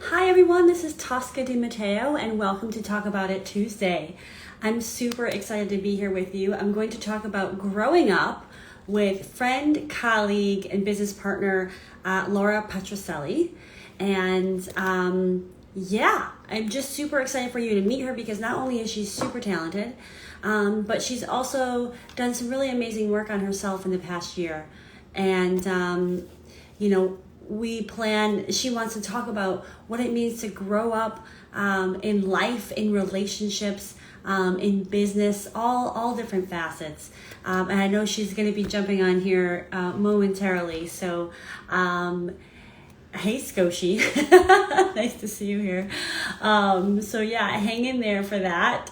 Hi everyone, this is Tosca Di Matteo and welcome to Talk About It Tuesday. I'm super excited to be here with you. I'm going to talk about growing up with friend, colleague, and business partner Laura Patricelli. And I'm just super excited for you to meet her because not only is she super talented, but she's also done some really amazing work on herself in the past year. And you know, she wants to talk about what it means to grow up in life, in relationships, in business, all different facets. And I know she's going to be jumping on here momentarily. So, hey, Skoshi. Nice to see you here. Hang in there for that.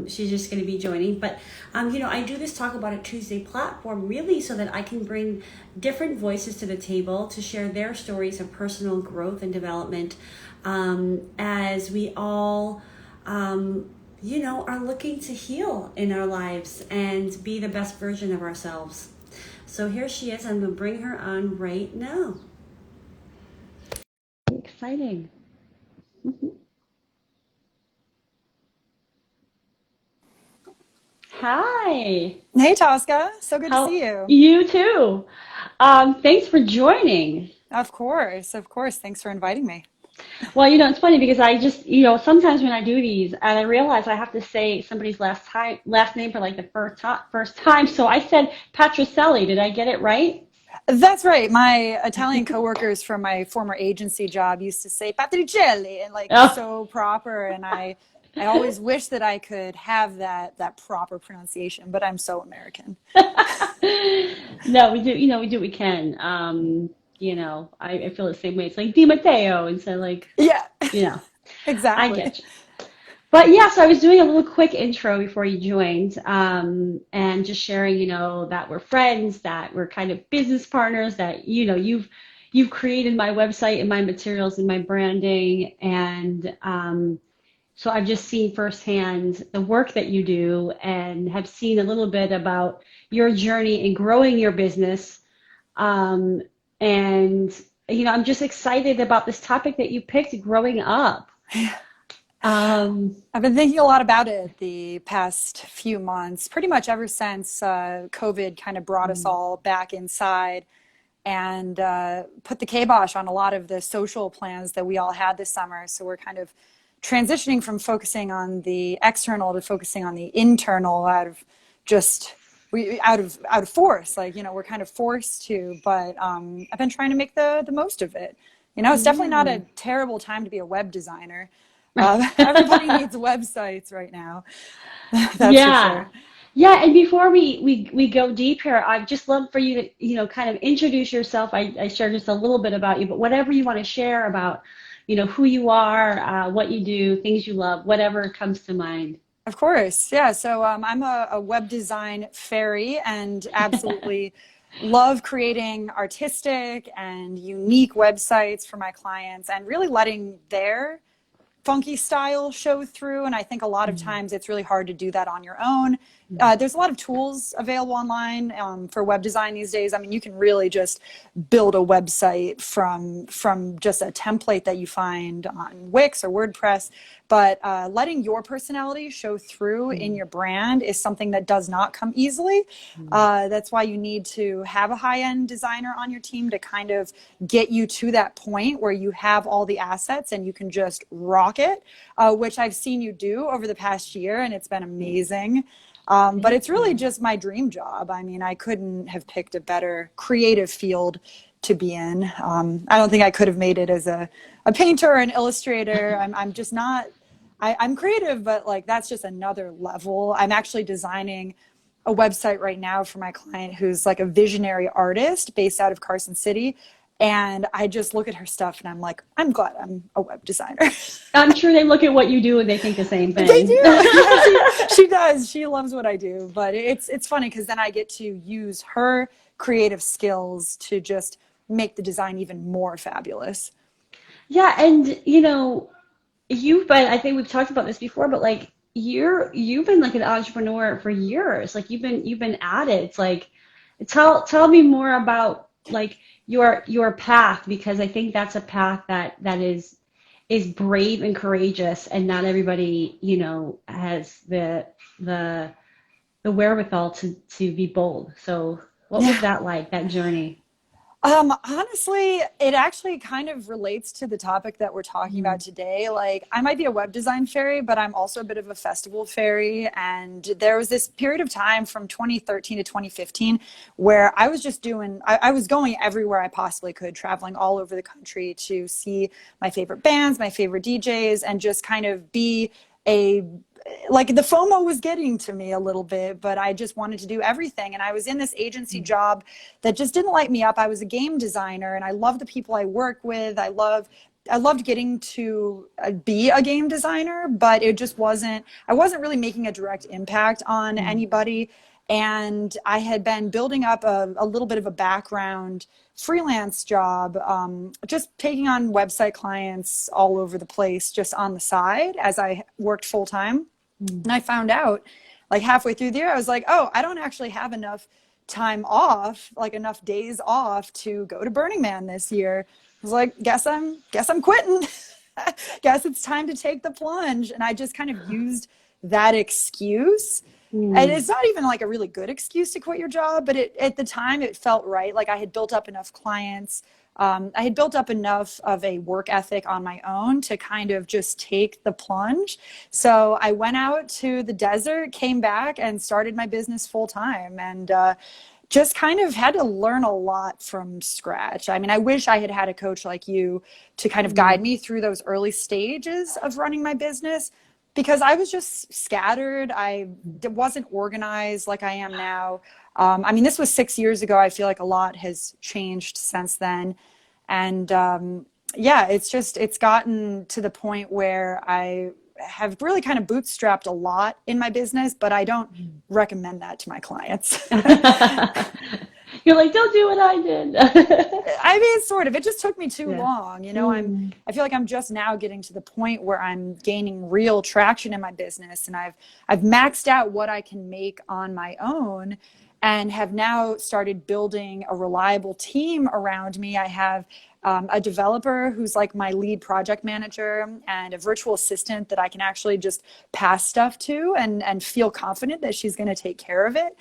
She's just going to be joining. But, I do this Talk About It Tuesday platform really so that I can bring different voices to the table to share their stories of personal growth and development as we all, are looking to heal in our lives and be the best version of ourselves. So here she is. I'm going to bring her on right now. Exciting. Hi. Hey Tosca, so good to How see you. you too. Thanks for joining. Of course, of course. Thanks for inviting me. Well, it's funny because I just, sometimes when I do these and I realize I have to say somebody's last name for like the first time. So I said Patricelli. Did I get it right? That's right. My Italian coworkers from my former agency job used to say Patricelli and like Oh. so proper, and I always wish that I could have that proper pronunciation, but I'm so American. No, we do what we can. I feel the same way. It's like Di Matteo instead of like, Yeah, you know, I exactly. get you. But yeah, so I was doing a little quick intro before you joined, and just sharing, that we're friends, that we're kind of business partners, that you've created my website and my materials and my branding, and so I've just seen firsthand the work that you do, and have seen a little bit about your journey in growing your business, um, and I'm just excited about this topic that you picked, growing up. Um, I've been thinking a lot about it the past few months, pretty much ever since COVID kind of brought us all back inside and put the kibosh on a lot of the social plans that we all had this summer. So we're kind of transitioning from focusing on the external to focusing on the internal just out of force. Like, we're kind of forced to, but I've been trying to make the most of it. It's definitely not yeah. a terrible time to be a web designer. Everybody needs websites right now. That's for Yeah. sure. Yeah, and before we go deep here, I'd just love for you to, kind of introduce yourself. I shared just a little bit about you, but whatever you want to share about, who you are, what you do, things you love, whatever comes to mind. Of course. Yeah. So I'm a web design fairy and absolutely love creating artistic and unique websites for my clients and really letting their funky style show through. And I think a lot of times it's really hard to do that on your own. There's a lot of tools available online for web design these days. I mean, you can really just build a website from just a template that you find on Wix or WordPress. But letting your personality show through in your brand is something that does not come easily. That's why you need to have a high-end designer on your team to kind of get you to that point where you have all the assets and you can just rock it, which I've seen you do over the past year, and it's been amazing. But Thank it's really you. just my dream job. I mean, I couldn't have picked a better creative field to be in. I don't think I could have made it as a painter or an illustrator. I'm just not, I'm creative, but like that's just another level. I'm actually designing a website right now for my client who's like a visionary artist based out of Carson City. And I just look at her stuff and I'm like, I'm glad I'm a web designer. I'm sure they look at what you do and they think the same They thing. do. Yeah, she does. She loves what I do. But it's funny because then I get to use her creative skills to just make the design even more fabulous. Yeah, and I think we've talked about this before, but like you've been like an entrepreneur for years. Like you've been at it. It's like tell me more about like your path because I think that's a path that is is brave and courageous, and not everybody, has the the wherewithal to be bold. So what was Yeah. that like, that journey? Honestly, it actually kind of relates to the topic that we're talking about Mm, today. Like, I might be a web design fairy, but I'm also a bit of a festival fairy. And there was this period of time from 2013 to 2015 where I was just I was going everywhere I possibly could, traveling all over the country to see my favorite bands, my favorite DJs, and just kind of be a like the FOMO was getting to me a little bit, but I just wanted to do everything. And I was in this agency mm, job that just didn't light me up. I was a game designer and I love the people I work with. I loved getting to be a game designer, but I wasn't really making a direct impact on mm, anybody. And I had been building up a little bit of a background freelance job, just taking on website clients all over the place, just on the side as I worked full time. mm. And I found out like halfway through the year, I was like, oh, I don't actually have enough time off, like enough days off to go to Burning Man this year. I was like, guess I'm quitting. Guess it's time to take the plunge. And I just kind of used that excuse. And Mm, it's not even like a really good excuse to quit your job, but at the time it felt right. Like I had built up enough clients. I had built up enough of a work ethic on my own to kind of just take the plunge. So I went out to the desert, came back, and started my business full time. And just kind of had to learn a lot from scratch. I mean, I wish I had had a coach like you to kind of guide mm, me through those early stages of running my business because I was just scattered. I wasn't organized like I am now. I mean, this was 6 years ago. I feel like a lot has changed since then. And yeah, it's gotten to the point where I have really kind of bootstrapped a lot in my business, but I don't mm. recommend that to my clients. You're like, don't do what I did. I mean, sort of. It just took me too Yeah. long. Mm, I feel like I'm just now getting to the point where I'm gaining real traction in my business and I've maxed out what I can make on my own and have now started building a reliable team around me. I have a developer who's like my lead project manager and a virtual assistant that I can actually just pass stuff to and feel confident that she's going to take care of it.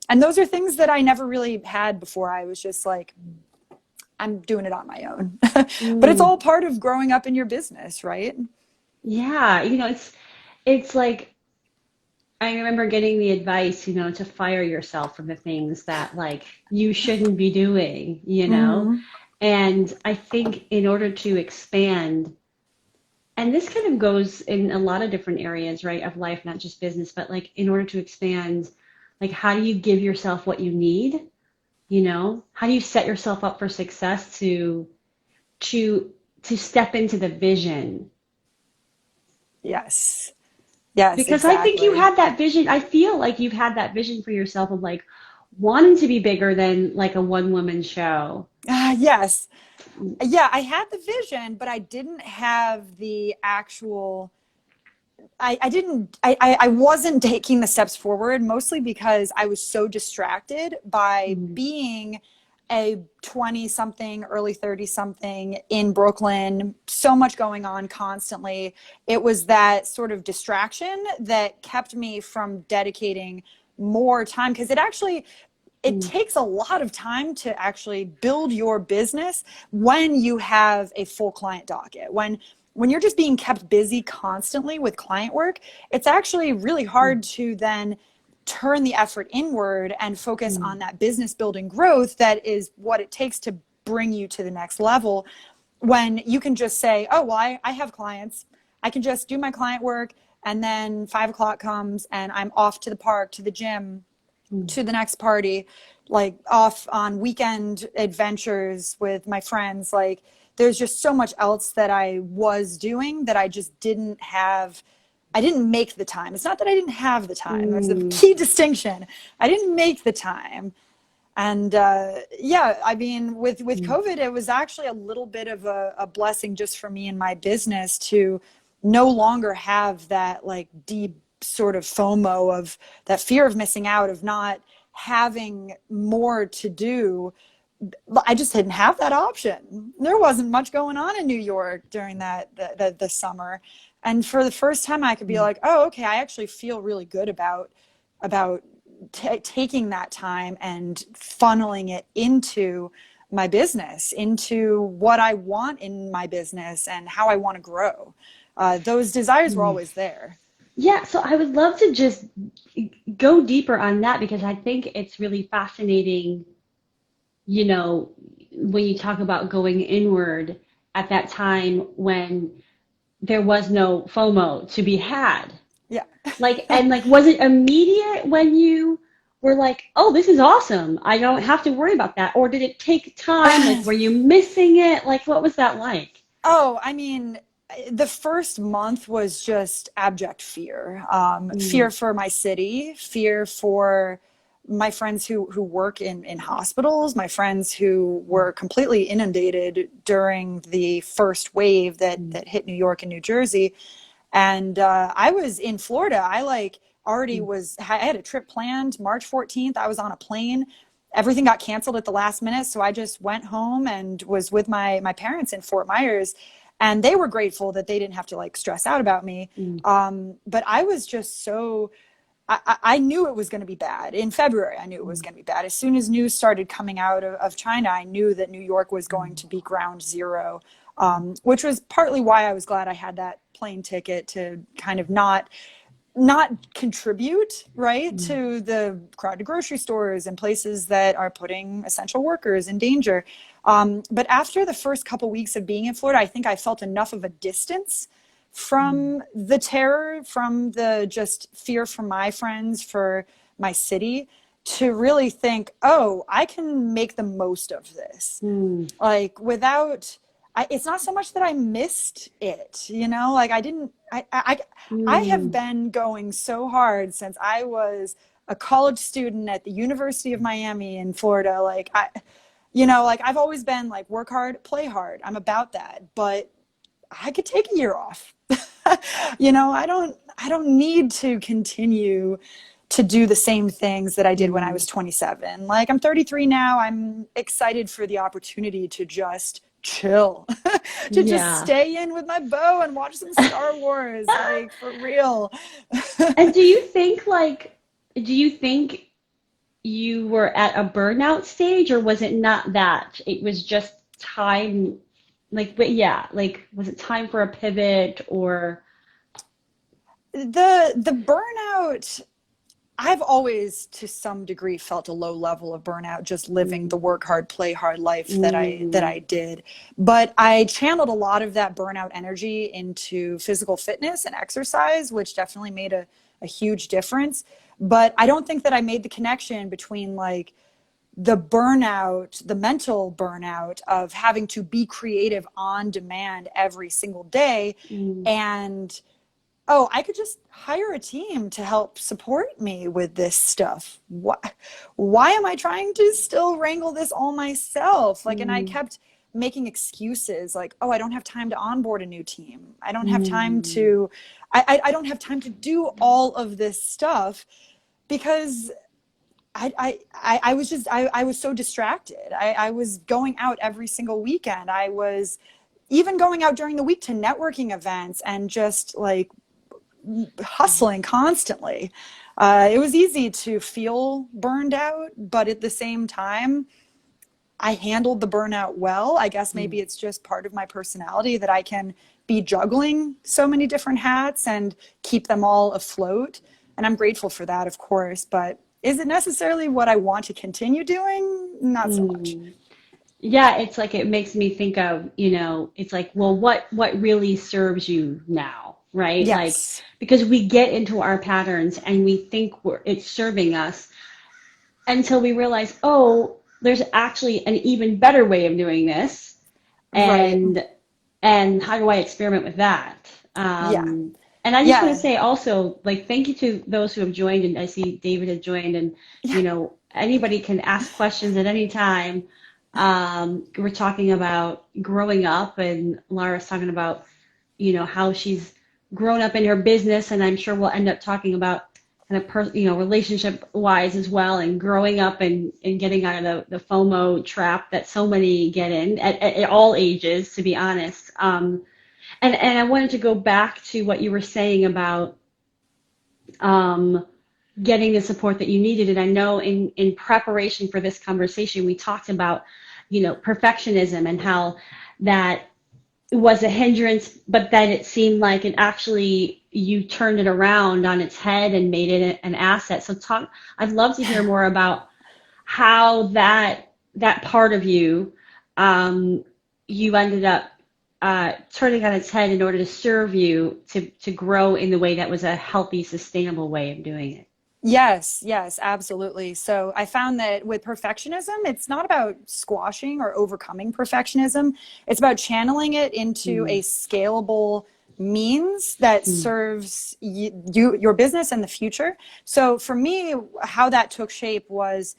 And those are things that I never really had before. I was just like, I'm doing it on my own. But it's mm. all part of growing up in your business, right? Yeah, it's like I remember getting the advice, to fire yourself from the things that like you shouldn't be doing. Mm, And I think in order to expand, and this kind of goes in a lot of different areas, right, of life, not just business, but like in order to expand, like how do you give yourself what you need? How do you set yourself up for success to to step into the vision? yes. Yes, Because I think you exactly. had that vision. I feel like you've had that vision for yourself of like wanting to be bigger than like a one woman show. Yes. Yeah, I had the vision, but I didn't have the actual I didn't I wasn't taking the steps forward mostly because I was so distracted by Mm, being a 20 something, early 30 something in Brooklyn, so much going on constantly. It was that sort of distraction that kept me from dedicating more time because it mm, takes a lot of time to actually build your business when you have a full client docket. When you're just being kept busy constantly with client work, it's actually really mm, hard to then turn the effort inward and focus mm, on that business building growth that is what it takes to bring you to the next level. When you can just say, oh, well, I have clients. I can just do my client work. And then 5 o'clock comes and I'm off to the park, to the gym, mm, to the next party, like off on weekend adventures with my friends. Like there's just so much else that I was doing that I just didn't have. I didn't make the time. It's not that I didn't have the time. That's the mm, key distinction. I didn't make the time. And yeah, I mean, with mm, COVID, it was actually a little bit of a blessing just for me and my business to no longer have that like deep sort of FOMO of that fear of missing out, of not having more to do I just didn't have that option. There wasn't much going on in New York during the summer. And for the first time, I could be like, oh, okay, I actually feel really good about taking that time and funneling it into my business, into what I want in my business and how I want to grow. Those desires were always there. Yeah, so I would love to just go deeper on that because I think it's really fascinating, you know, when you talk about going inward at that time when there was no FOMO to be had. Yeah. Like, and like, was it immediate when you were like, oh, this is awesome. I don't have to worry about that. Or did it take time? Like, were you missing it? Like, what was that like? Oh, I mean, the first month was just abject fear. Fear Mm, for my city, fear for my friends who work in hospitals, my friends who were completely inundated during the first wave that hit New York and New Jersey. And I was in Florida. I like already mm, was, I had a trip planned March 14th. I was on a plane. Everything got canceled at the last minute. So I just went home and was with my parents in Fort Myers. And they were grateful that they didn't have to like stress out about me. mm, But I was just so, I knew it was going to be bad. In February, I knew it was mm, going to be bad. As soon as news started coming out of China, I knew that New York was going to be ground zero, which was partly why I was glad I had that plane ticket to kind of not contribute right mm, to the crowded grocery stores and places that are putting essential workers in danger. But after the first couple weeks of being in Florida, I think I felt enough of a distance mm, from the terror, from the just fear for my friends, for my city, to really think, oh, I can make the most of this. mm, Like without, it's not so much that I missed it, like I didn't, I have mm. been going so hard since I was a college student at the University of Miami in Florida. Like like I've always been like work hard, play hard. I'm about that, but I could take a year off. I don't need to continue to do the same things that I did when I Mm. was 27. Like I'm 33 now. I'm excited for the opportunity to just chill, to just Yeah. stay in with my bow and watch some Star Wars, like for real. And do you think you were at a burnout stage, or was it not that? It was just time, like, but yeah, like, was it time for a pivot or? The burnout, I've always, to some degree, felt a low level of burnout just living Mm, the work hard, play hard life that I mm, did. But I channeled a lot of that burnout energy into physical fitness and exercise, which definitely made a huge difference. But I don't think that I made the connection between like the burnout, the mental burnout of having to be creative on demand every single day, mm, and oh, I could just hire a team to help support me with this stuff. Why am I trying to still wrangle this all myself? Like, and I mm, kept making excuses like, oh, I don't have time to onboard a new team. I don't have time mm, to, I don't have time to do all of this stuff because I was just, I was so distracted. I was going out every single weekend. I was even going out during the week to networking events and just like hustling constantly. It was easy to feel burned out, but at the same time, I handled the burnout well. I guess maybe mm. it's just part of my personality that I can be juggling so many different hats and keep them all afloat. And I'm grateful for that, of course. But is it necessarily what I want to continue doing? Not so much. Mm. Yeah, it's like it makes me think of, it's like, well, what really serves you now, right? Like, Yes. because we get into our patterns and we think it's serving us until we realize, oh, there's actually an even better way of doing this, Right. and how do I experiment with that? Yeah. And I just want to Yeah. say also, like, thank you to those who have joined, and I see David has joined, and Yeah. anybody can ask questions at any time. We're talking about growing up, and Lara's talking about, how she's grown up in her business, and I'm sure we'll end up talking about kind of relationship wise as well, and growing up and getting out of the FOMO trap that so many get in at all ages, to be honest. And I wanted to go back to what you were saying about getting the support that you needed. And I know in preparation for this conversation, we talked about, perfectionism and how that was a hindrance, but then it seemed like it actually, you turned it around on its head and made it an asset. So I'd love to hear more about how that part of you, you ended up turning on its head in order to serve you to grow in the way that was a healthy, sustainable way of doing it. Yes, yes, absolutely. So I found that with perfectionism, it's not about squashing or overcoming perfectionism. It's about channeling it into a scalable means that serves your business and the future. So for me, how that took shape was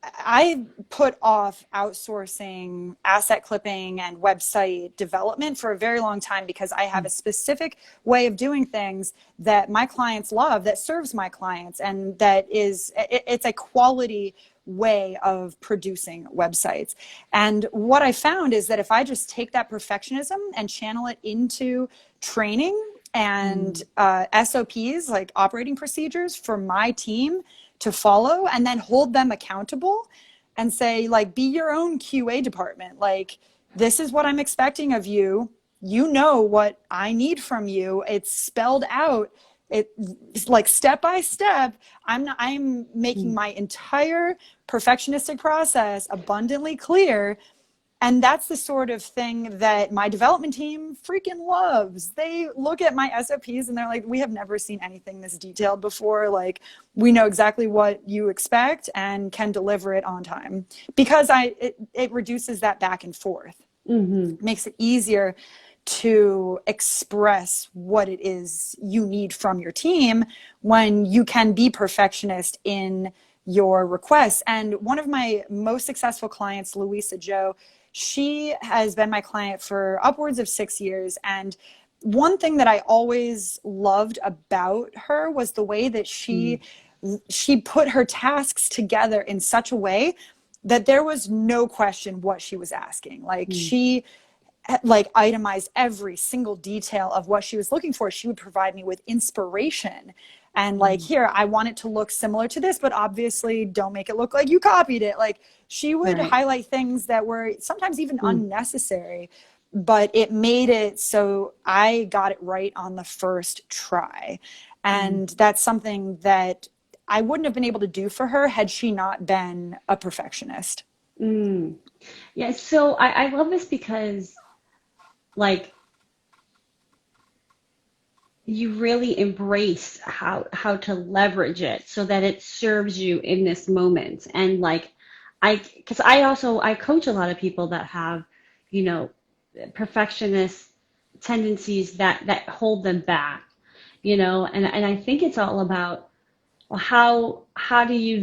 I put off outsourcing asset clipping and website development for a very long time because I have a specific way of doing things that my clients love, that serves my clients, and it's a quality way of producing websites. And what I found is that if I just take that perfectionism and channel it into training and SOPs, like operating procedures for my team to follow, and then hold them accountable and say, like, be your own QA department. Like, this is what I'm expecting of you. You know what I need from you. It's spelled out. It's like step by step. I'm making my entire perfectionistic process abundantly clear. And that's the sort of thing that my development team freaking loves. They look at my SOPs and they're like, we have never seen anything this detailed before. Like, we know exactly what you expect and can deliver it on time, because it reduces that back and forth. Makes it easier to express what it is you need from your team when you can be perfectionist in your requests. And one of my most successful clients, Louisa Joe, she has been my client for upwards of 6 years. And one thing that I always loved about her was the way that she put her tasks together in such a way that there was no question what she was asking. Like, she itemized every single detail of what she was looking for. She would provide me with inspiration and here, I want it to look similar to this, but obviously don't make it look like you copied it. Like, she would highlight things that were sometimes even unnecessary, but it made it so I got it right on the first try. And that's something that I wouldn't have been able to do for her had she not been a perfectionist. Yeah, so I love this because, like, you really embrace how to leverage it so that it serves you in this moment. And because I coach a lot of people that have, perfectionist tendencies that hold them back, and I think it's all about, well, how do you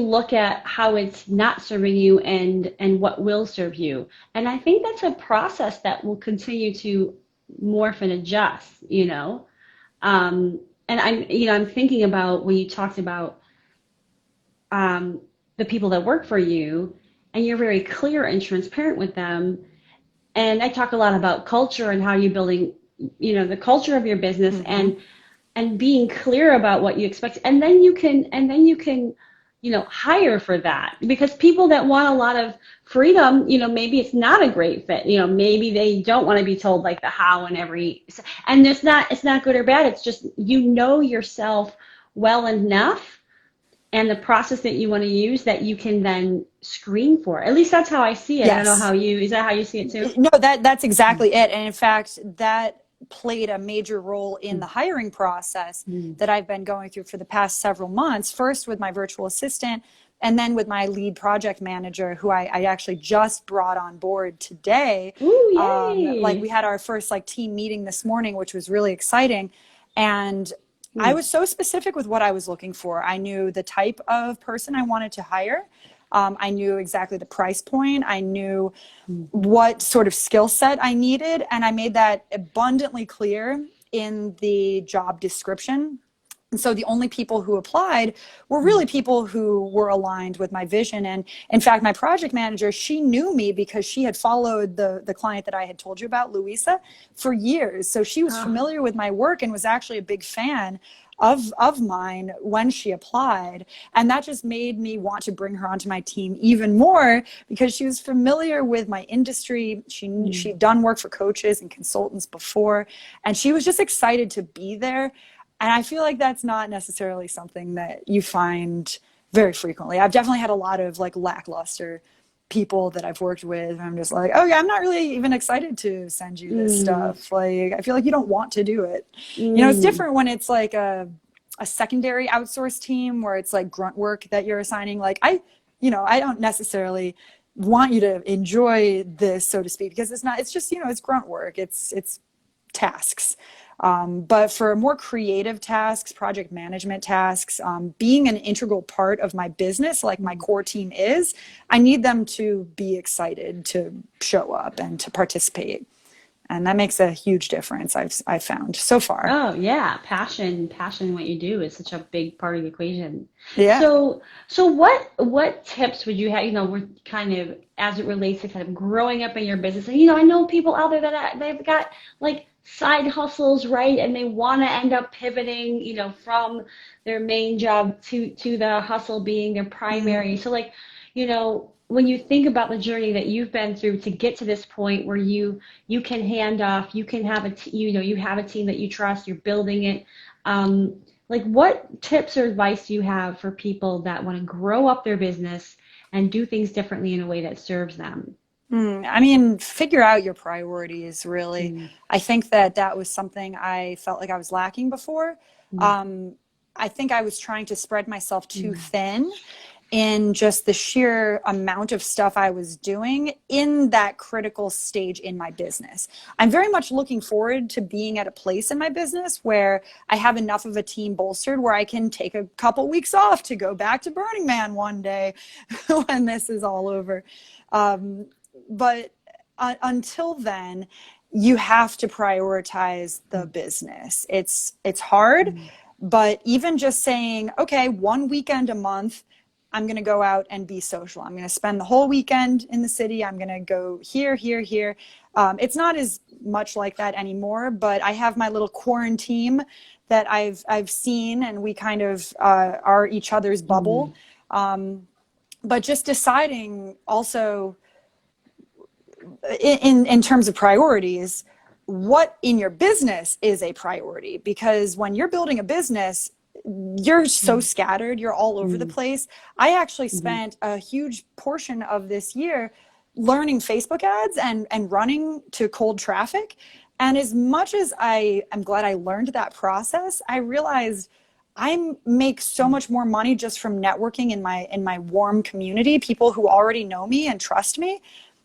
look at how it's not serving you and what will serve you? And I think that's a process that will continue to morph and adjust, and I'm thinking about when you talked about the people that work for you, and you're very clear and transparent with them. And I talk a lot about culture and how you're building, the culture of your business, and being clear about what you expect, and then you can hire for that, because people that want a lot of freedom, maybe it's not a great fit, maybe they don't want to be told like the how and it's not good or bad. It's just, yourself well enough and the process that you want to use that you can then screen for. At least that's how I see it. Yes. I don't know is that how you see it too? No, that's exactly it. And in fact, that played a major role in the hiring process that I've been going through for the past several months, first with my virtual assistant, and then with my lead project manager, who I actually just brought on board today. Ooh, yay. We had our first team meeting this morning, which was really exciting. And I was so specific with what I was looking for. I knew the type of person I wanted to hire. I knew exactly the price point. I knew what sort of skill set I needed. And I made that abundantly clear in the job description. And so the only people who applied were really people who were aligned with my vision. And in fact, my project manager, she knew me because she had followed the client that I had told you about, Louisa, for years. So she was Oh. familiar with my work and was actually a big fan of mine when she applied. And that just made me want to bring her onto my team even more because she was familiar with my industry. She'd done work for coaches and consultants before, and she was just excited to be there. And I feel like that's not necessarily something that you find very frequently. I've definitely had a lot of like lackluster people that I've worked with. I'm just like, oh yeah, I'm not really even excited to send you this stuff. Like, I feel like you don't want to do it. You know, it's different when it's like a secondary outsourced team where it's like grunt work that you're assigning. Like I don't necessarily want you to enjoy this, so to speak, because it's just, it's grunt work. It's tasks. But for more creative tasks, project management tasks, being an integral part of my business, like my core team is, I need them to be excited to show up and to participate. And that makes a huge difference, I've found so far. Oh yeah, passion in what you do is such a big part of the equation. Yeah. So what tips would you have, we're kind of as it relates to kind of growing up in your business. And I know people out there that they've got like side hustles, right? And they want to end up pivoting, from their main job to the hustle being their primary. So like, when you think about the journey that you've been through to get to this point where you can hand off, you can have you have a team that you trust, you're building it. Like what tips or advice do you have for people that want to grow up their business and do things differently in a way that serves them? I mean, figure out your priorities, really. Mm, I think that was something I felt like I was lacking before. mm, Um, I think I was trying to spread myself too mm, thin in just the sheer amount of stuff I was doing in that critical stage in my business. I'm very much looking forward to being at a place in my business where I have enough of a team bolstered where I can take a couple weeks off to go back to Burning Man one day when this is all over. But until then, you have to prioritize the business. It's hard, mm, but even just saying, okay, one weekend a month, I'm going to go out and be social. I'm going to spend the whole weekend in the city. I'm going to go here, here, here. It's not as much like that anymore, but I have my little quarantine that I've seen, and we kind of are each other's bubble. mm, But just deciding also in terms of priorities, what in your business is a priority, because when you're building a business, you're so mm, scattered, you're all over the mm, place. I actually mm, spent a huge portion of this year learning Facebook ads and running to cold traffic. And as much as I am glad I learned that process, I realized I make so much more money just from networking in my warm community, people who already know me and trust me.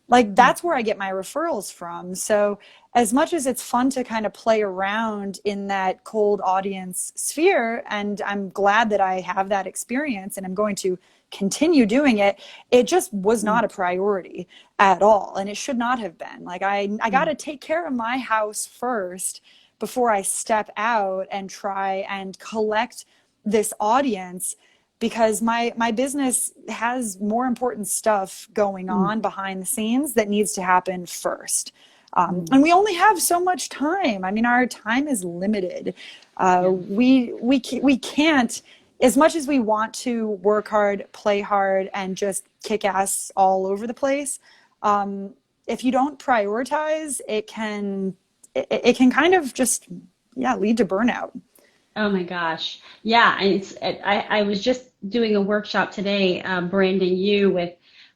Like mm, that's where I get my referrals from. So as much as it's fun to kind of play around in that cold audience sphere, and I'm glad that I have that experience and I'm going to continue doing it, it just was not mm, a priority at all. And it should not have been. Like I got mm. to take care of my house first before I step out and try and collect this audience, because my business has more important stuff going Mm, on behind the scenes that needs to happen first. mm, And we only have so much time. I mean, our time is limited. yeah. We can't, as much as we want to work hard, play hard, and just kick ass all over the place. If you don't prioritize, it can kind of just, yeah, lead to burnout. Oh my gosh. Yeah, and I was just doing a workshop today, branding you with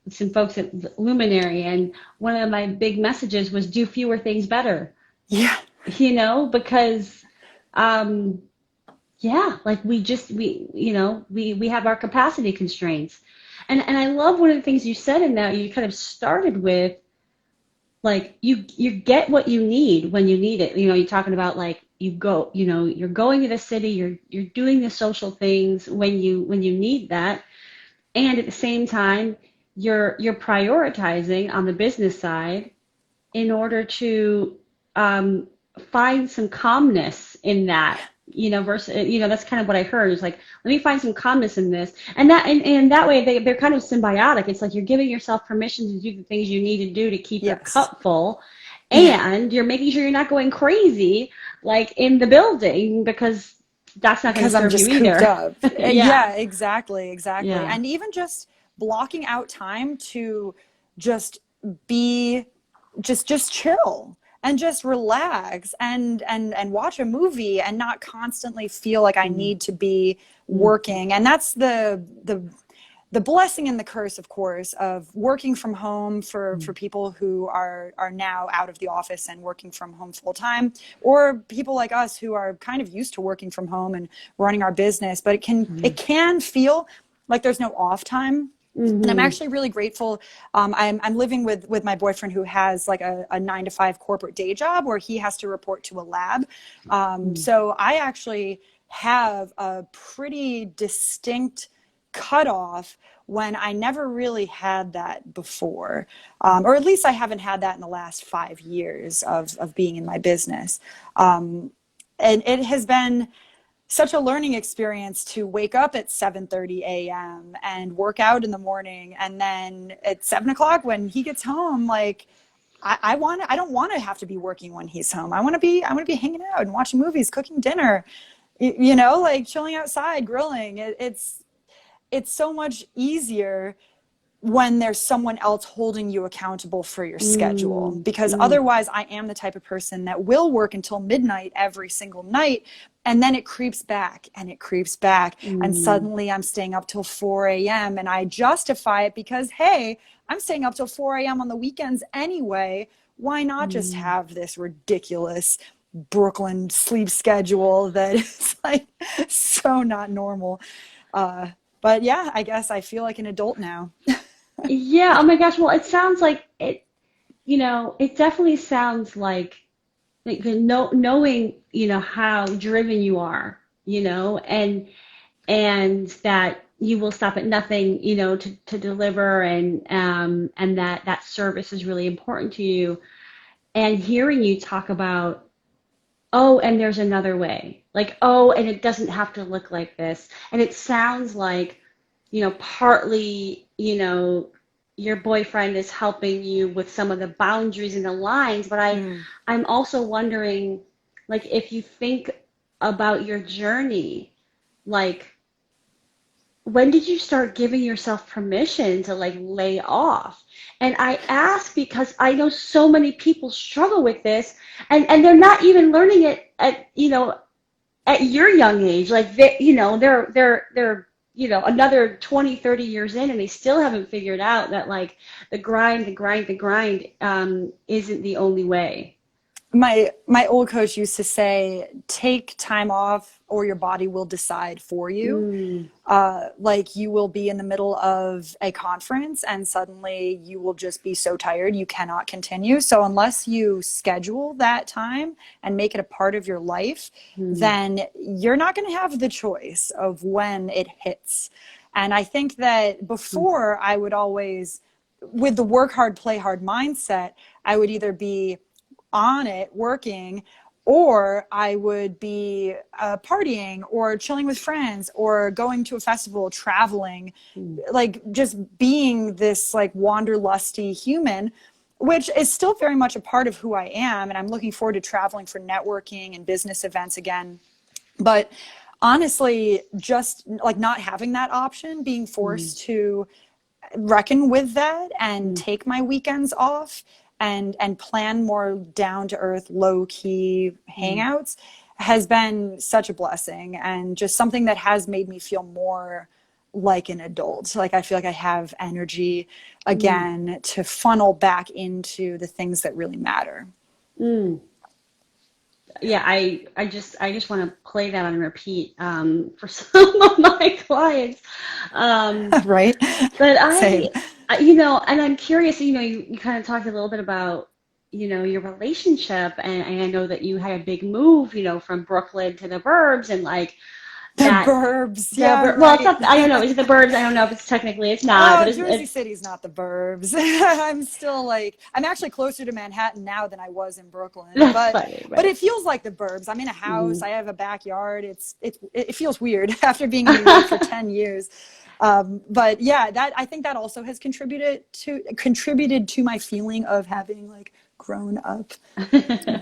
some folks at Luminary, and one of my big messages was do fewer things better. Yeah. Because um yeah, like we have our capacity constraints. And I love one of the things you said in that you kind of started with, like you get what you need when you need it. You're talking about like you're going to the city, you're doing the social things when you need that, and at the same time you're prioritizing on the business side in order to find some calmness in that. versus, that's kind of what I heard. It's like, let me find some calmness in this. And that way they're kind of symbiotic. It's like you're giving yourself permission to do the things you need to do to keep your Yes. cup full. Yeah. And you're making sure you're not going crazy like in the building because that's not going to Because I'm serve you just cooped either. up. Yeah. Yeah, exactly, exactly. Yeah. And even just blocking out time to just be just chill and just relax and watch a movie and not constantly feel like I Mm, need to be mm, working. And that's the blessing and the curse, of course, of working from home for mm, people who are now out of the office and working from home full time, or people like us who are kind of used to working from home and running our business. But mm, it can feel like there's no off time. And I'm mm, actually really grateful. I'm living with my boyfriend who has like a 9 to 5 corporate day job where he has to report to a lab. mm, So I actually have a pretty distinct cutoff when I never really had that before, or at least I haven't had that in the last 5 years of being in my business. And it has been such a learning experience to wake up at 7:30 a.m. and work out in the morning, and then at 7 o'clock when he gets home, like I don't want to have to be working when he's home. I want to be hanging out and watching movies, cooking dinner, like chilling outside, grilling. It's so much easier when there's someone else holding you accountable for your schedule, mm, because mm, otherwise I am the type of person that will work until midnight every single night, and then it creeps back and it creeps back, and mm, suddenly I'm staying up till 4 a.m. and I justify it because, hey, I'm staying up till 4 a.m. on the weekends anyway. Why not just mm. have this ridiculous Brooklyn sleep schedule that is like so not normal? uh but yeah, I guess I feel like an adult now. Yeah. Oh my gosh. Well, it sounds like it. It definitely sounds like knowing how driven you are, and that you will stop at nothing, to deliver, and that service is really important to you. And hearing you talk about, oh, and there's another way, like, oh, and it doesn't have to look like this. And it sounds like, partly, your boyfriend is helping you with some of the boundaries and the lines, but Mm. I'm also wondering, like, if you think about your journey, like, when did you start giving yourself permission to like lay off? And I ask because I know so many people struggle with this, and they're not even learning it at your young age. Like they're another 20, 30 years in, and they still haven't figured out that like the grind isn't the only way. My old coach used to say, take time off or your body will decide for you. Mm, Like you will be in the middle of a conference and suddenly you will just be so tired you cannot continue. So unless you schedule that time and make it a part of your life, mm, then you're not going to have the choice of when it hits. And I think that mm, before I would always, with the work hard, play hard mindset, I would either be on it working, or I would be partying or chilling with friends or going to a festival, traveling, mm, like just being this like wanderlusty human, which is still very much a part of who I am. And I'm looking forward to traveling for networking and business events again. But honestly, just like not having that option, being mm, forced to reckon with that and mm, take my weekends off and plan more down to earth, low key mm, hangouts has been such a blessing, and just something that has made me feel more like an adult. Like I feel like I have energy mm, again to funnel back into the things that really matter. mm. Yeah, I just want to play that on repeat for some of my clients. Um, Right? but Same. and I'm curious, you kind of talked a little bit about, your relationship, and I know that you had a big move, from Brooklyn to the burbs, and like, The that burbs. Yeah, well, it's right. not, I don't know, is it the burbs? I don't know if it's technically, it's not, but Oh, it's, Jersey City's not the burbs. I'm still like, I'm actually closer to Manhattan now than I was in Brooklyn, that's but funny, but right? it feels like the burbs. I'm in a house. Mm-hmm. I have a backyard. It feels weird after being in New York for 10 years. But yeah, that I think that also has contributed to my feeling of having like grown up.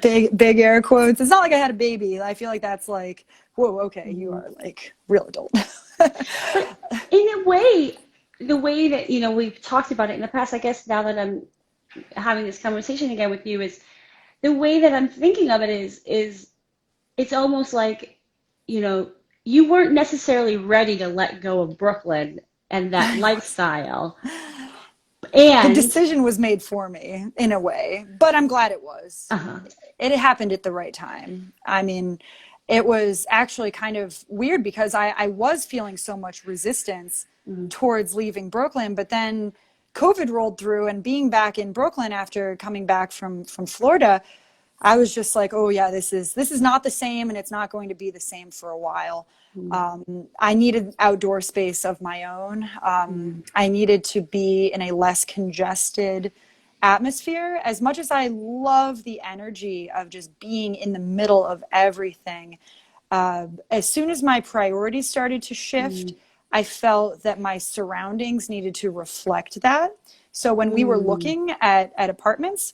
Big air quotes. It's not like I had a baby. I feel like that's like, whoa, okay, you Mhm. are like real adult. But in a way, the way that, we've talked about it in the past, I guess now that I'm having this conversation again with you, is the way that I'm thinking of it is it's almost like, you know, you weren't necessarily ready to let go of Brooklyn and that I was. lifestyle. The And decision was made for me in a way, but I'm glad it was. uh-huh. It happened at the right time. I mean, it was actually kind of weird because I was feeling so much resistance Mhm. towards leaving Brooklyn, but then COVID rolled through and being back in Brooklyn after coming back from Florida, I was just like, oh yeah, this is not the same, and it's not going to be the same for a while. I needed outdoor space of my own. Mhm. I needed to be in a less congested atmosphere. As much as I love the energy of just being in the middle of everything, as soon as my priorities started to shift, Mhm. I felt that my surroundings needed to reflect that. So when we were Mhm. looking at apartments,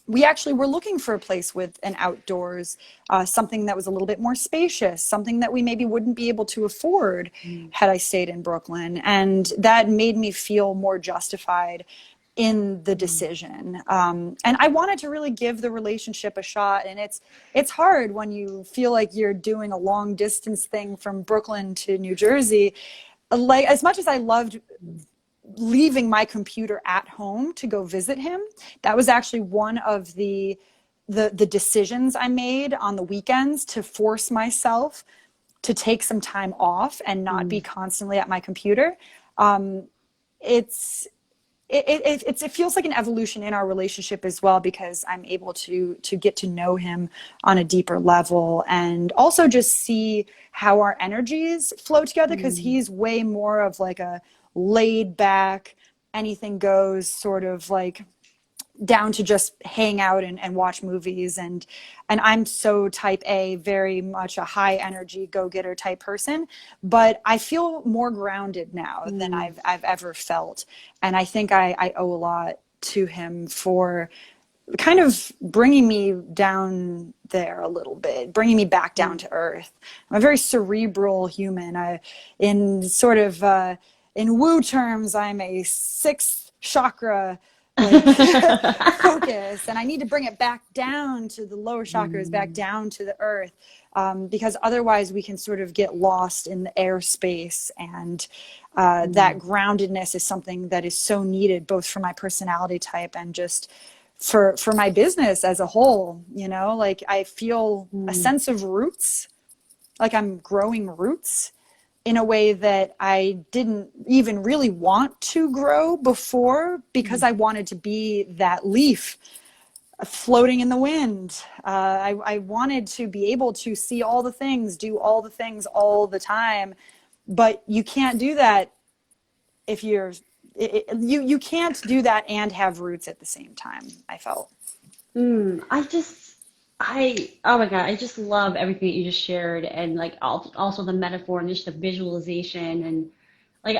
we actually were looking for a place with an outdoors, something that was a little bit more spacious, something that we maybe wouldn't be able to afford had I stayed in Brooklyn. And that made me feel more justified in the Mhm. decision. And I wanted to really give the relationship a shot. And it's hard when you feel like you're doing a long distance thing from Brooklyn to New Jersey. Like as much as I loved leaving my computer at home to go visit him, that was actually one of the decisions I made on the weekends to force myself to take some time off and not be Mhm. constantly at my computer. Um, it's it feels like an evolution in our relationship as well because I'm able to get to know him on a deeper level and also just see how our energies flow together because Mhm. he's way more of like a laid back, anything goes sort of like down to just hang out and watch movies and I'm so type A, very much a high energy go-getter type person, but I feel more grounded now than Mhm. I've ever felt. And I think I owe a lot to him for kind of bringing me down there a little bit, bringing me back down to earth. I'm a very cerebral human. In sort of in woo terms, I'm a sixth chakra like focus, and I need to bring it back down to the lower chakras, back Mhm. down to the earth, because otherwise we can sort of get lost in the airspace and. That Mhm. groundedness is something that is so needed both for my personality type and just for my business as a whole, like I feel a Mhm. sense of roots, like I'm growing roots in a way that I didn't even really want to grow before because I wanted to be that leaf floating in the wind. I wanted to be able to see all the things, do all the things all the time, but you can't do that if you can't do that and have roots at the same time, I felt. Oh my God, I just love everything that you just shared and like also the metaphor and just the visualization and like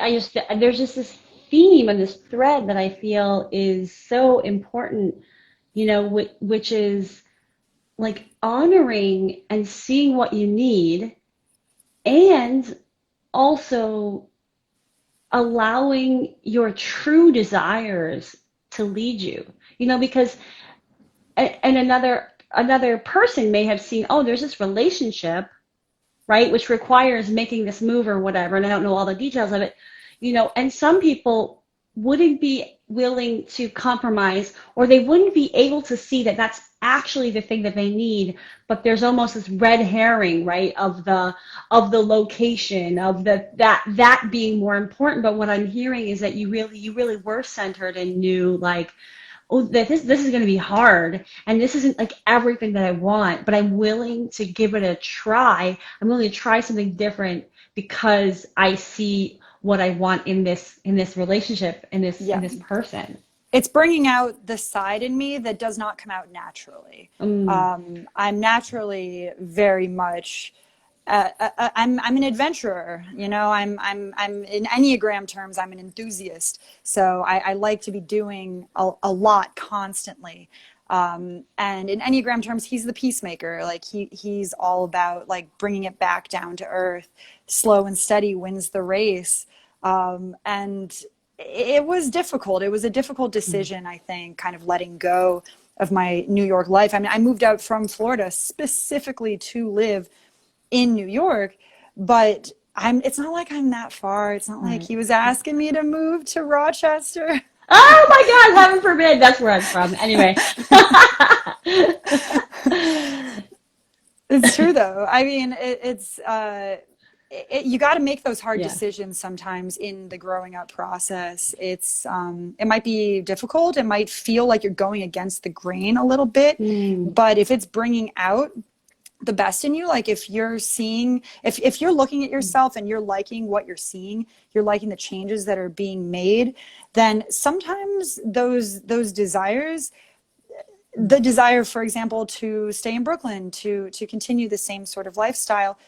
there's just this theme and this thread that I feel is so important, which is like honoring and seeing what you need and also allowing your true desires to lead you. Because and another person may have seen, oh, there's this relationship, right, which requires making this move or whatever, and I don't know all the details of it, and some people wouldn't be willing to compromise or they wouldn't be able to see that that's actually the thing that they need, but there's almost this red herring, right, of the location of that being more important. But what I'm hearing is that you really were centered and knew, like, oh, this is going to be hard, and this isn't like everything that I want, but I'm willing to give it a try. I'm willing to try something different because I see what I want in this relationship, in Yeah. this person. It's bringing out the side in me that does not come out naturally. Mm, I'm naturally very much I'm an adventurer, you know. I'm in Enneagram terms, I'm an enthusiast. So I like to be doing a lot constantly. And in Enneagram terms, he's the peacemaker. Like he's all about like bringing it back down to earth. Slow and steady wins the race. And it was difficult. It was a difficult mm. decision, I think, kind of letting go of my New York life. I mean, I moved out from Florida specifically to live in New York, but it's not like I'm that far. It's not like Right. he was asking me to move to Rochester. Oh my God, heaven forbid. That's where I'm from. Anyway. It's true though. I mean, you got to make those hard Yeah. decisions sometimes in the growing up process. It might be difficult. It might feel like you're going against the grain a little bit, Mm, but if it's bringing out the best in you, like if you're seeing, if you're looking at yourself and you're liking what you're seeing, you're liking the changes that are being made, then sometimes those desires, the desire, for example, to stay in Brooklyn, to continue the same sort of lifestyle,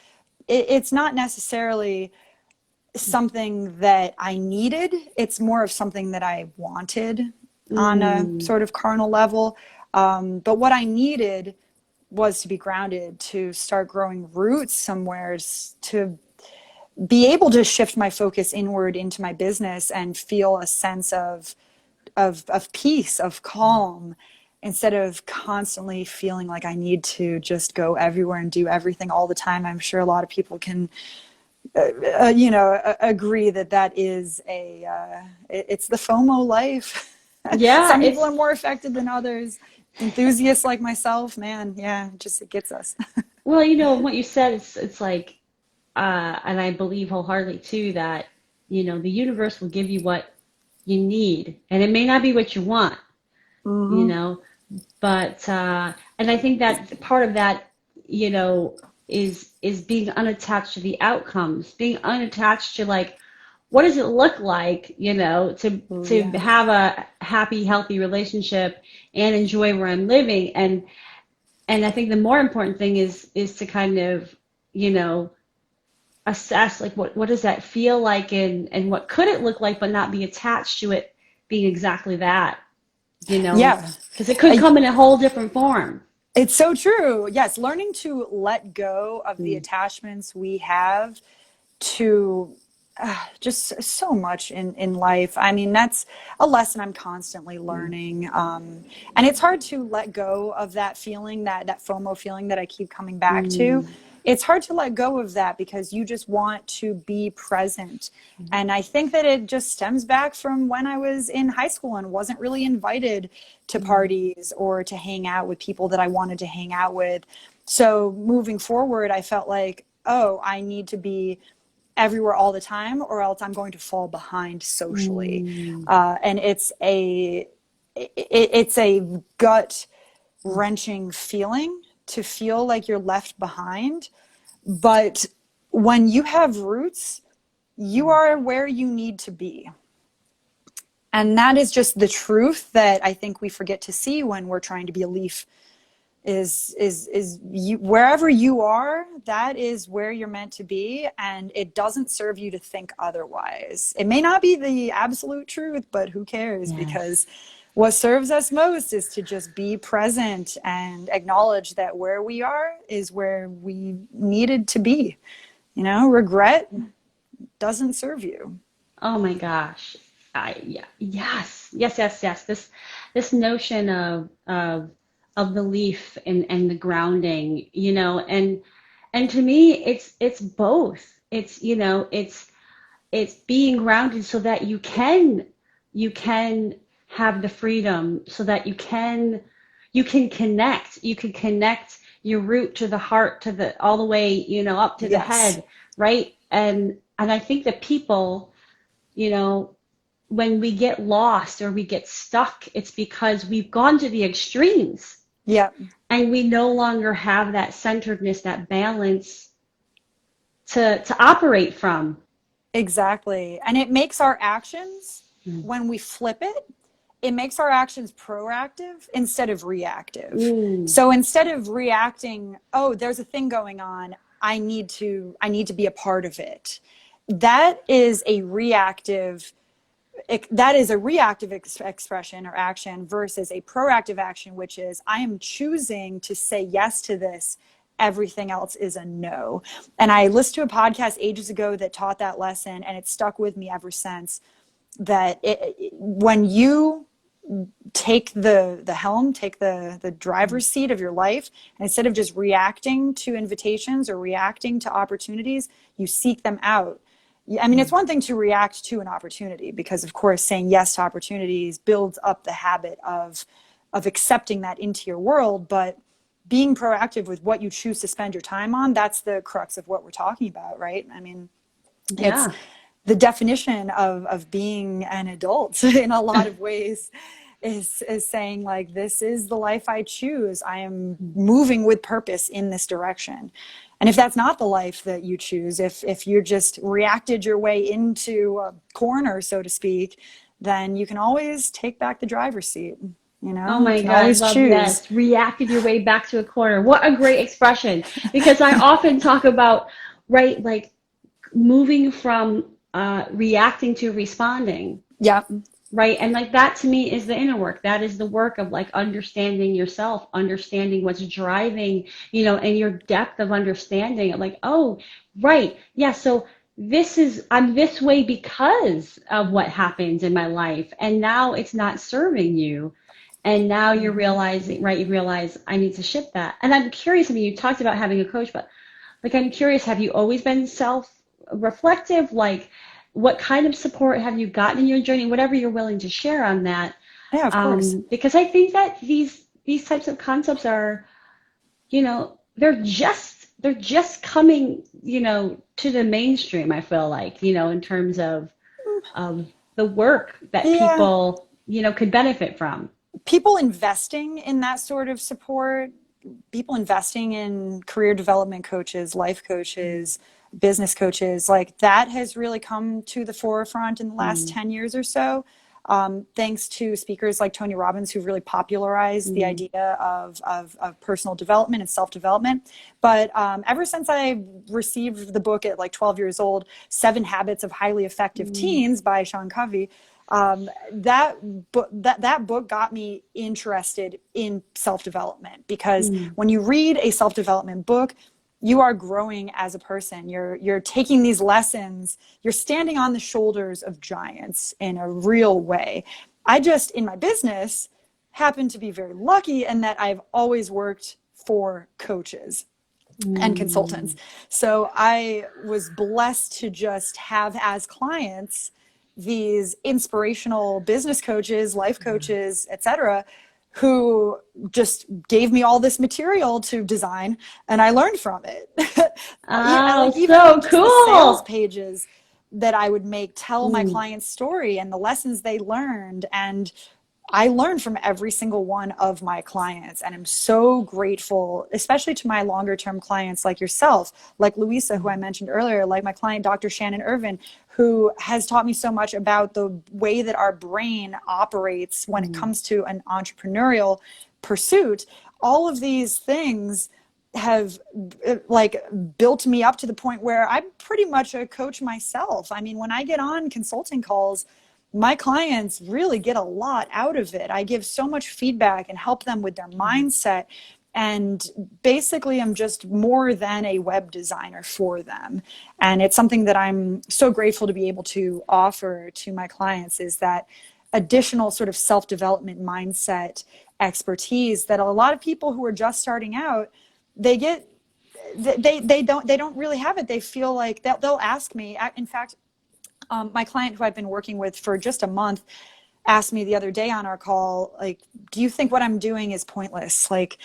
it's not necessarily something that I needed. It's more of something that I wanted on a mm. sort of carnal level. But what I needed was to be grounded, to start growing roots somewhere, to be able to shift my focus inward into my business and feel a sense of peace, of calm, instead of constantly feeling like I need to just go everywhere and do everything all the time. I'm sure a lot of people can, agree that that is it's the FOMO life. Yeah, Some people are it's more affected than others. Enthusiasts like myself, man, yeah, just it gets us. well, what you said, it's like and I believe wholeheartedly too that, the universe will give you what you need. And it may not be what you want, you Hmm. know, but and I think that part of that, you know, is being unattached to the outcomes, being unattached to like what does it look like, Oh, to yeah. have a happy, healthy relationship and enjoy where I'm living. And I think the more important thing is to kind of, you know, assess like what does that feel like and what could it look like, but not be attached to it being exactly that, Yeah. because it could I- come in a whole different form. It's so true. Yes, learning to let go of the Mm, attachments we have to just so much in life. I mean, that's a lesson I'm constantly mm, learning. And it's hard to let go of that feeling, that FOMO feeling that I keep coming back to. mm, It's hard to let go of that because you just want to be present. And I think that it just stems back from when I was in high school and wasn't really invited to mm, parties or to hang out with people that I wanted to hang out with. So moving forward, I felt like, oh, I need to be everywhere all the time or else I'm going to fall behind socially. mm, And it's a gut wrenching feeling to feel like you're left behind. But when you have roots, you mm. are where you need to be. And that is just the truth that I think we forget to see when we're trying to be a leaf. Is you, wherever you are, that is where you're meant to be, and it doesn't serve you to think otherwise. It may not be the absolute truth, but who cares? Yes. Because what serves us most is to just be present and acknowledge that where we are is where we needed to be. Regret doesn't serve you. Oh my gosh. Yeah, yes, yes, yes, yes. This notion of the leaf and the grounding, and to me, it's both. It's being grounded so that you can have the freedom, so that you can connect your root to the heart, to the all the way, up to the Yes. head, right? And I think that people, you know when we get lost or we get stuck, it's because we've gone to the extremes Yeah, and we no longer have that centeredness, that balance to operate from. exactly. And it makes our actions, Mm. when we flip it, it makes our actions proactive instead of reactive. Mm. So instead of reacting, oh, there's a thing going on, I need to be a part of it. That is a reactive expression or action versus a proactive action, which is I am choosing to say yes to this. Everything else is a no. And I listened to a podcast ages ago that taught that lesson, and it stuck with me ever since. That when you take the helm, take the driver's seat of your life, and instead of just reacting to invitations or reacting to opportunities, you seek them out. I mean, it's one thing to react to an opportunity because, of course, saying yes to opportunities builds up the habit of accepting that into your world. But being proactive with what you choose to spend your time on, that's the crux of what we're talking about, right? I mean, it's Yeah. the definition of being an adult in a lot of ways is saying like, this is the life I choose. I am moving with purpose in this direction. And if that's not the life that you choose, if you just reacted your way into a corner, so to speak, then you can always take back the driver's seat. Oh You my can God, I always love choose. this. Reacted your way back to a corner. What a great expression. Because I often talk about, right, like moving from reacting to responding, Yeah. right? And like that to me is the inner work. That is the work of like understanding yourself, understanding what's driving, and your depth of understanding. Like, oh, right. Yeah. So I'm this way because of what happens in my life. And now it's not serving you. And now you're Mhm. realizing, right? You realize I need to shift that. And I'm curious. I mean, you talked about having a coach, but like, I'm curious, have you always been self-reflective? Like, what kind of support have you gotten in your journey? Whatever you're willing to share on that. Yeah, of course. Because I think that these types of concepts are, they're just coming, to the mainstream, I feel like, in terms of the work that Yeah. people, could benefit from. People investing in that sort of support, people investing in career development coaches, life coaches, business coaches, like that has really come to the forefront in the last Mm, 10 years or so. Thanks to speakers like Tony Robbins, who really popularized the mm, idea of personal development and self development. But ever since I received the book at like 12 years old, Seven Habits of Highly Effective mm, Teens by Sean Covey, that book got me interested in self development because mm, when you read a self development book, you are growing as a person. You're taking these lessons. You're standing on the shoulders of giants in a real way. I just in my business happen to be very lucky in that I've always worked for coaches and consultants. mm, So I was blessed to just have as clients these inspirational business coaches, life coaches, etc., who just gave me all this material to design and I learned from it. oh, Like even so just the sales cool. pages that I would make tell my Mm, client's story and the lessons they learned, and I learn from every single one of my clients, and I'm so grateful, especially to my longer term clients like yourself, like Louisa, who I mentioned earlier, like my client, Dr. Shannon Irvin, who has taught me so much about the way that our brain operates when it mm, comes to an entrepreneurial pursuit. All of these things have like built me up to the point where I'm pretty much a coach myself. I mean, when I get on consulting calls, my clients really get a lot out of it. I give so much feedback and help them with their mindset. And basically, I'm just more than a web designer for them. And it's something that I'm so grateful to be able to offer to my clients is that additional sort of self-development mindset expertise that a lot of people who are just starting out, they get they don't really have it. They feel like they'll ask me. In fact, my client who I've been working with for just a month asked me the other day on our call, like, do you think what I'm doing is pointless? Like,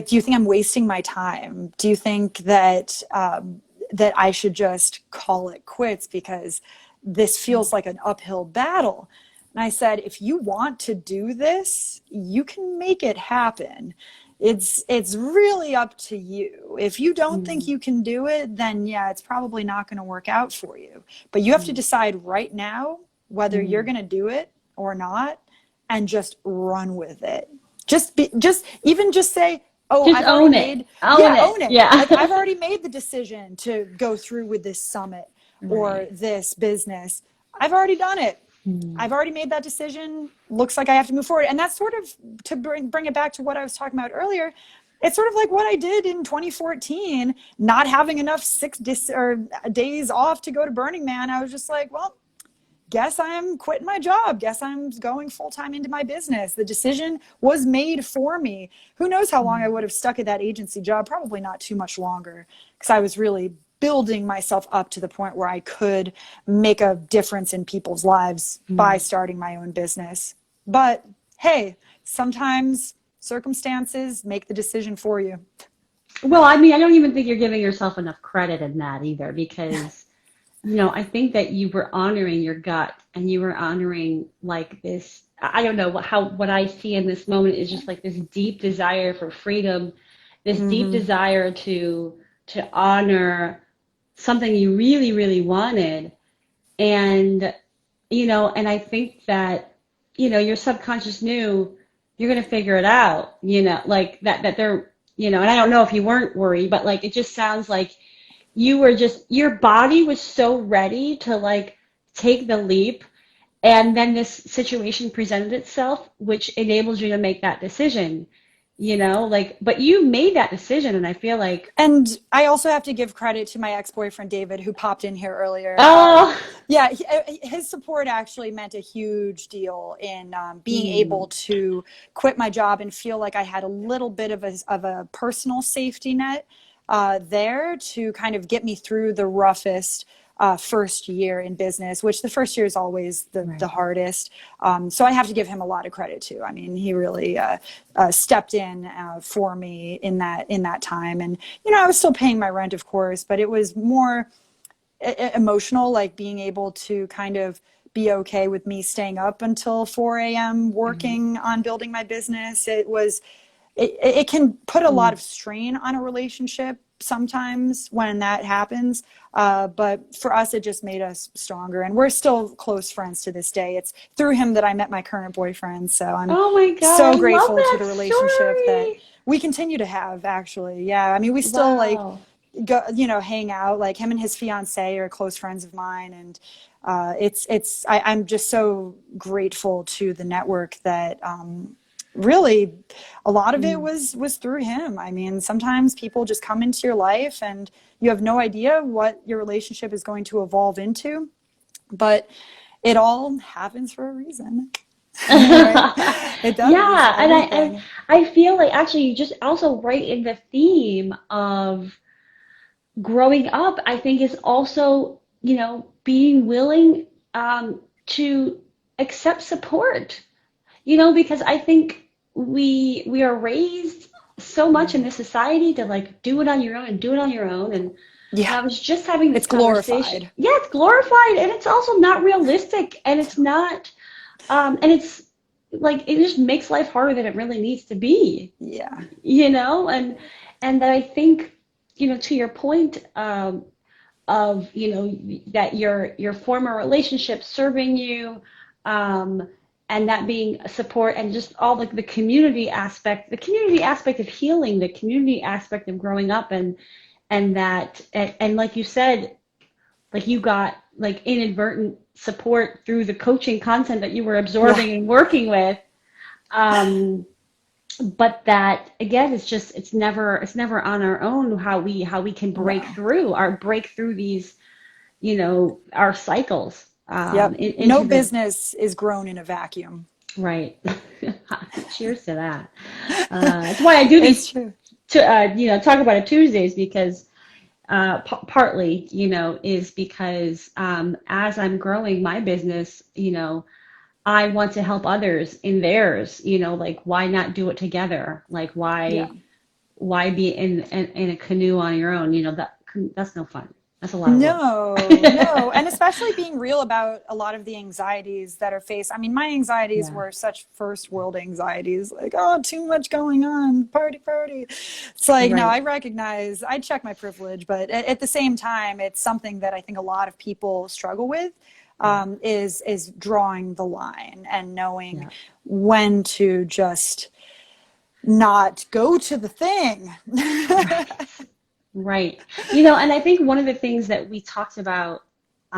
do you think I'm wasting my time? Do you think that that I should just call it quits because this feels like an uphill battle. And I said, if you want to do this, you can make it happen. It's really up to you. If you don't think you can do it, then yeah, it's probably not going to work out for you. But you have to decide right now whether you're going to do it or not, and just run with it. Just say, oh, Just I've already own it. made, Own own it. Yeah. Like, I've already made the decision to go through with this summit or Right. this business. I've already done it. I've already made that decision. Looks like I have to move forward. And that's sort of, to bring it back to what I was talking about earlier. It's sort of like what I did in 2014, not having enough days off to go to Burning Man. I was just like, well, guess I'm quitting my job. Guess I'm going full time into my business. The decision was made for me. Who knows how long I would have stuck at that agency job? Probably not too much longer, because I was really building myself up to the point where I could make a difference in people's lives by starting my own business. But hey, sometimes circumstances make the decision for you. Well, I mean, I don't even think you're giving yourself enough credit in that either, because I think that you were honoring your gut, and you were honoring like this. I don't know what I see in this moment is just like this deep desire for freedom, this deep desire to honor something you really, really wanted. And, and I think that, your subconscious knew you're going to figure it out, like that they're, and I don't know if you weren't worried, but like, it just sounds like your body was so ready to like take the leap. And then this situation presented itself, which enabled you to make that decision, but you made that decision. And I feel like, and I also have to give credit to my ex-boyfriend, David, who popped in here earlier. oh, Yeah, his support actually meant a huge deal in being able to quit my job and feel like I had a little bit of a personal safety net there to kind of get me through the roughest first year in business, which the first year is always the hardest. So I have to give him a lot of credit too. I mean, he really stepped in for me in that time. And, I was still paying my rent, of course, but it was more emotional, like being able to kind of be okay with me staying up until 4 a.m. working on building my business. It can put a lot of strain on a relationship sometimes when that happens. But for us, it just made us stronger. And we're still close friends to this day. It's through him that I met my current boyfriend. So I'm oh my God, so I love grateful to that the relationship that story. we continue to have, actually. Yeah. I mean, we still like Wow. go, hang out. Like, him and his fiance are close friends of mine. And I'm just so grateful to the network that, really a lot of it was through him. I mean, sometimes people just come into your life and you have no idea what your relationship is going to evolve into, but it all happens for a reason. Right? It does. Yeah, and Everything. I feel like actually you just also right in the theme of growing up, I think is also, being willing to accept support, because I think we are raised so much in this society to like do it on your own and do it on your own. And Yeah, I was just having this it's conversation. glorified. Yeah, it's glorified, and it's also not realistic, and it's not, and it's like it just makes life harder than it really needs to be, Yeah. and that I think, to your point, of that your former relationship serving you, and that being a support, and just all the community aspect, of healing, the community aspect of growing up, and that, and like you said, like you got like inadvertent support through the coaching content that you were Yeah. absorbing and working with. But that again, it's never on our own how we can No. break through these, our cycles, Yep. No into the business is grown in a vacuum. right. Cheers to that. That's why I do It's these true. to talk about it Tuesdays, because partly, is because as I'm growing my business, I want to help others in theirs, like why not do it together? Like Yeah. why be in a canoe on your own? That's no fun. That's a lot of work. No, no. And especially being real about a lot of the anxieties that are faced. I mean, my anxieties Yeah, were such first world anxieties, like, oh, too much going on, party, party. It's like, no, right. I recognize, I check my privilege, but at the same time, it's something that I think a lot of people struggle with, Yeah, is drawing the line and knowing yeah. when to just not go to the thing. Right. Right. And I think one of the things that we talked about,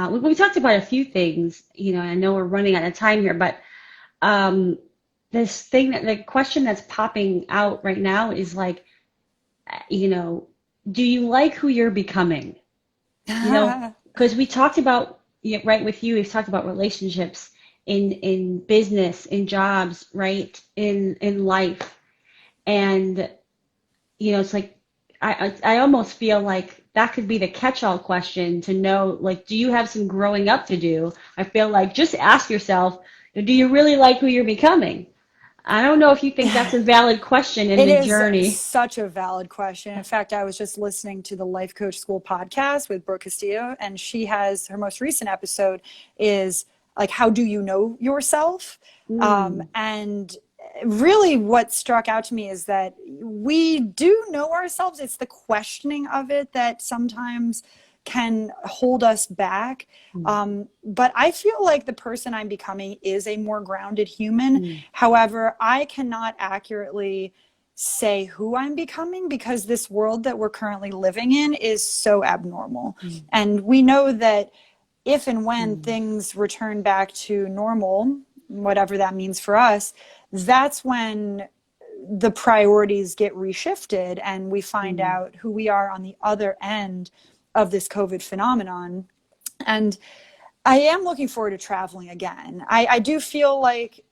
we talked about a few things, and I know we're running out of time here, but um, the question that's popping out right now is like, you know, do you like who you're becoming? Because we talked about, yeah, right, with you, we've talked about relationships in business, in jobs, right, in life. And it's like I almost feel like that could be the catch-all question to know, like, do you have some growing up to do? I feel like just ask yourself, do you really like who you're becoming? I don't know if you think that's a valid question in It the is journey. such a valid question. In fact, I was just listening to the Life Coach School podcast with Brooke Castillo, and she has her most recent episode is like, how do you know yourself? Mm, And really, what struck out to me is that we do know ourselves. It's the questioning of it that sometimes can hold us back. mm, But I feel like the person I'm becoming is a more grounded human. mm, However, I cannot accurately say who I'm becoming because this world that we're currently living in is so abnormal. mm, And we know that if and when mm, things return back to normal, whatever that means for us, that's when the priorities get reshifted and we find mm. out who we are on the other end of this COVID phenomenon. And I am looking forward to traveling again. I do feel like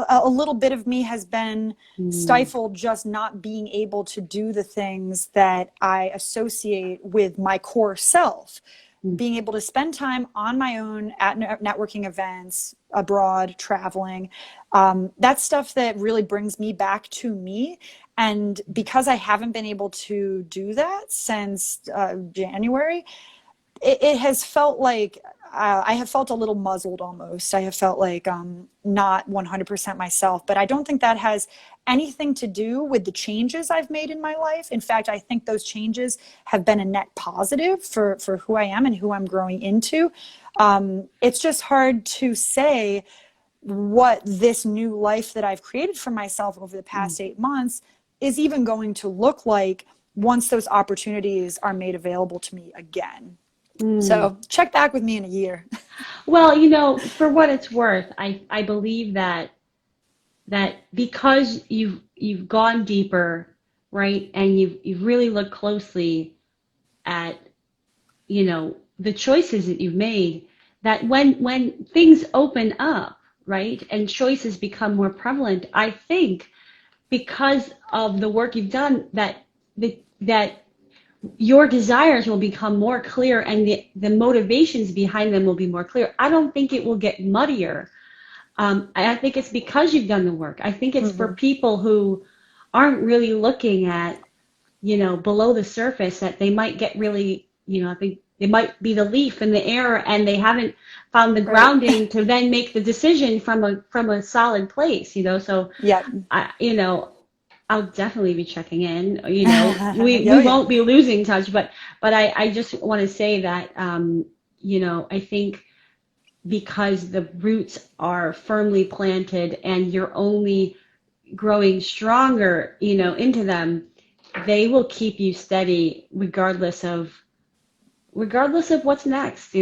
a little bit of me has been Mm, stifled just not being able to do the things that I associate with my core self. mm, Being able to spend time on my own at networking events, abroad, traveling. That's stuff that really brings me back to me. And because I haven't been able to do that since January, it has felt like I have felt a little muzzled almost. I have felt like not 100% myself, but I don't think that has anything to do with the changes I've made in my life. In fact, I think those changes have been a net positive for who I am and who I'm growing into. It's just hard to say what this new life that I've created for myself over the mm, past 8 months is even going to look like once those opportunities are made available to me again. mm. So check back with me in a year. Well, for what it's worth, I believe that because you've gone deeper, right, and you've really looked closely at, the choices that you've made, that when things open up, right, and choices become more prevalent, I think because of the work you've done, that your desires will become more clear and the motivations behind them will be more clear. I don't think it will get muddier. I think it's because you've done the work. I think it's for Mm-hmm. people who aren't really looking at, below the surface, that they might get really, I think they might be the leaf in the air and they haven't found the Right. grounding to then make the decision from a solid place, So Yep. I'll definitely be checking in. We Yo, yeah. won't be losing touch, but I just want to say that I think because the roots are firmly planted and you're only growing stronger, into them, they will keep you steady regardless of what's next.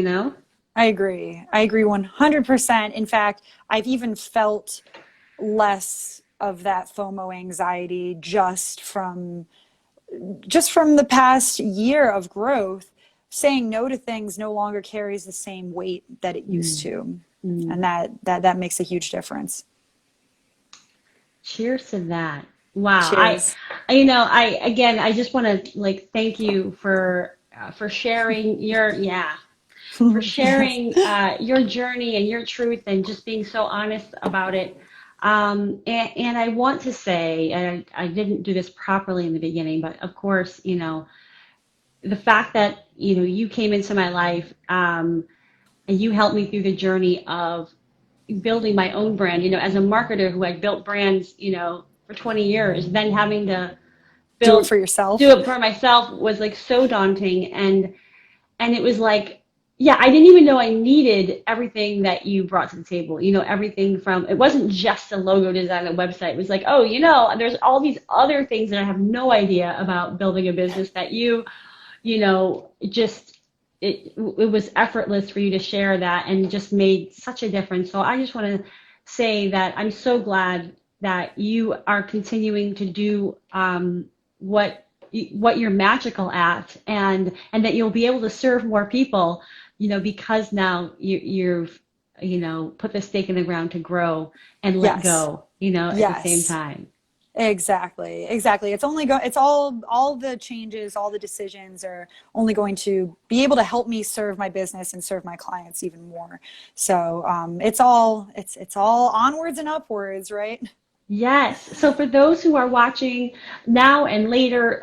I agree. I agree 100%. In fact, I've even felt less of that FOMO anxiety just from the past year of growth. Saying no to things no longer carries the same weight that it used Mm, to. mm. And that makes a huge difference. Cheers to that. Wow. Cheers. I just want to like thank you for sharing Yes. your journey and your truth and just being so honest about it. And I want to say, and I didn't do this properly in the beginning, but of course, the fact that, you came into my life, and you helped me through the journey of building my own brand, as a marketer who had built brands, for 20 years, then having to Do it build, for do yourself. it for myself was like so daunting. And it was like, yeah, I didn't even know I needed everything that you brought to the table. Everything from, it wasn't just a logo design and website. It was like, oh, there's all these other things that I have no idea about building a business that just it was effortless for you to share that and just made such a difference. So I just want to say that I'm so glad that you are continuing to do what you're magical at, and that you'll be able to serve more people, because now you've put the stake in the ground to grow and let Yes. go, at the same Yes. time. Exactly. Exactly. It's all the changes, all the decisions are only going to be able to help me serve my business and serve my clients even more. So it's all onwards and upwards, right? Yes. So for those who are watching now and later,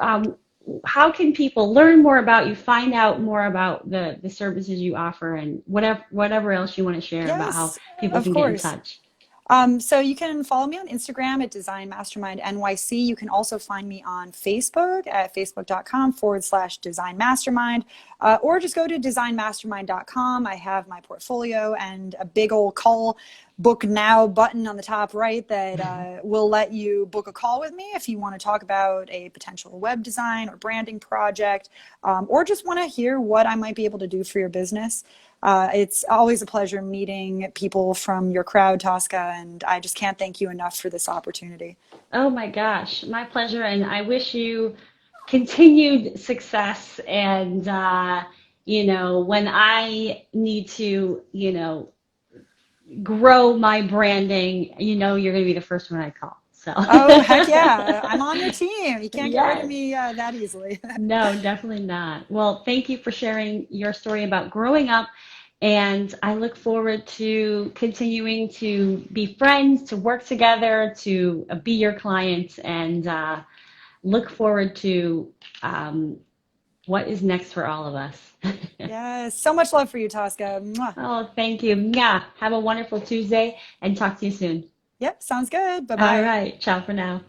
how can people learn more about you, find out more about the services you offer, and whatever else you want to share about how Yes, people of can get in course. touch? So you can follow me on Instagram at Design Mastermind NYC. You can also find me on Facebook at facebook.com/Design Mastermind, or just go to designmastermind.com. I have my portfolio and a big old call book now button on the top right that will let you book a call with me if you want to talk about a potential web design or branding project, or just want to hear what I might be able to do for your business. It's always a pleasure meeting people from your crowd, Tosca, and I just can't thank you enough for this opportunity. Oh my gosh, my pleasure, and I wish you continued success. And when I need to, grow my branding, you're going to be the first one I call. So, Oh, heck yeah. I'm on your team. You can't get rid of yes. me that easily. No, definitely not. Well, thank you for sharing your story about growing up. And I look forward to continuing to be friends, to work together, to be your clients, and look forward to what is next for all of us. Yes. So much love for you, Tosca. Mwah. Oh, thank you. Yeah. Have a wonderful Tuesday and talk to you soon. Yep. Sounds good. Bye All bye. right. Ciao for now.